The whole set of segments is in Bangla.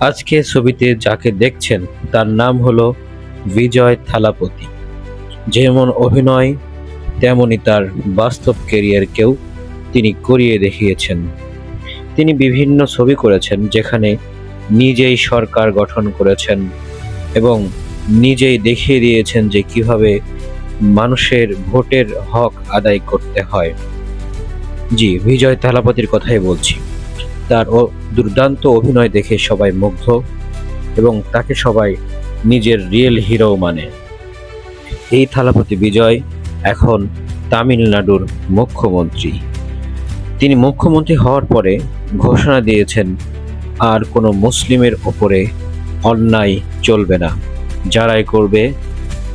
আজকে ছবিতে যাকে দেখছেন তার নাম হলো বিজয় থালাপতি। যেমন অভিনয় তেমনি তার বাস্তব ক্যারিয়ারকেও তিনি করিয়ে দেখিয়েছেন। তিনি বিভিন্ন ছবি করেছেন যেখানে নিজেই সরকার গঠন করেছেন এবং নিজেই দেখিয়ে দিয়েছেন যে কিভাবে মানুষের ভোটের হক আদায় করতে হয়। জি, বিজয় থালাপতির কথাই বলছি। তার দুর্দান্ত অভিনয় দেখে সবাই মুগ্ধ এবং তাকে সবাই নিজের রিয়েল হিরো মানে। এই থালাপতি বিজয় এখন তামিলনাড়ুর মুখ্যমন্ত্রী। তিনি মুখ্যমন্ত্রী হওয়ার পরে ঘোষণা দিয়েছেন আর কোনো মুসলিমের ওপরে অন্যায় চলবে না। যারাই করবে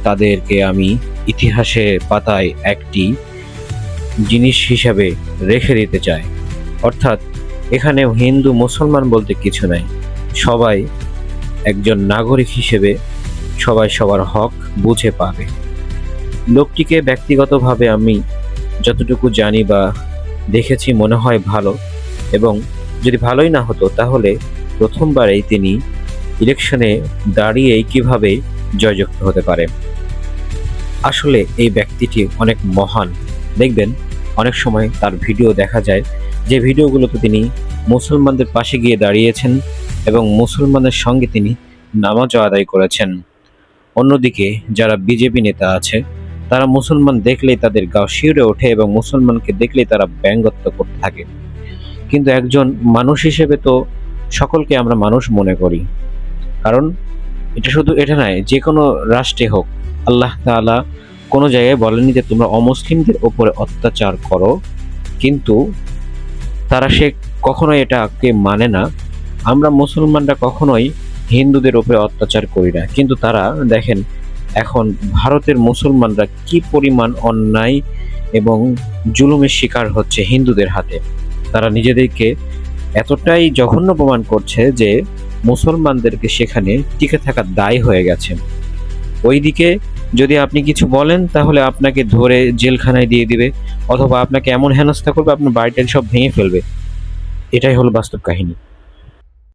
তাদেরকে আমি ইতিহাসের পাতায় একটি জিনিস হিসাবে রেখে দিতে চাই। অর্থাৎ এখানে হিন্দু মুসলমান বলতে কিছু নাই, সবাই একজন নাগরিক হিসেবে সবাই সবার হক বুঝে পাবে। লোকটিকে ব্যক্তিগতভাবে আমি যতটুকু জানি বা দেখেছি মনে হয় ভালো, এবং যদি ভালোই না হতো তাহলে প্রথমবারেই তিনি ইলেকশনে দাঁড়িয়েই কিভাবে জয়যুক্ত হতে পারে। আসলে এই ব্যক্তিটি অনেক মহান। দেখবেন অনেক সময় তার ভিডিও দেখা যায়, যে ভিডিওগুলোতে তিনি মুসলমানদের পাশে গিয়ে দাঁড়িয়েছেন এবং মুসলমানদের সঙ্গে তিনি নামাজও আদায় করেছেন। অন্যদিকে যারা বিজেপি নেতা আছে তারা মুসলমান দেখলেই তাদের গা শিউরে ওঠে এবং মুসলমানকে দেখলেই তারা ব্যঙ্গত্ব করতে থাকে। কিন্তু একজন মানুষ হিসেবে তো সকলকে আমরা মানুষ মনে করি। কারণ এটা শুধু এটা নয়, যে কোনো রাষ্ট্রে হোক আল্লাহ তাআলা কোনো জায়গায় বলেনি যে তোমরা অমুসলিমদের ওপরে অত্যাচার করো, কিন্তু তারা কখনোই এটাকে মানে না। আমরা মুসলমানরা কখনোই হিন্দুদের উপরে অত্যাচার করি না, কিন্তু তারা দেখেন এখন ভারতের মুসলমানরা কি পরিমাণ অন্যায় এবং জুলুমের শিকার হচ্ছে হিন্দুদের হাতে। তারা নিজেদেরকে এতটাই জঘন্য প্রমাণ করছে যে মুসলমানদেরকে সেখানে টিকে থাকার দায় হয়ে গেছে। ওইদিকে যদি আপনি কিছু বলেন তাহলে আপনাকে ধরে জেলখানায় দিয়ে দিবে, অথবা আপনাকে এমন হেনস্থা করবে আপনার বাড়িটা সব ভেঙে ফেলবে। এটাই হলো বাস্তব কাহিনী।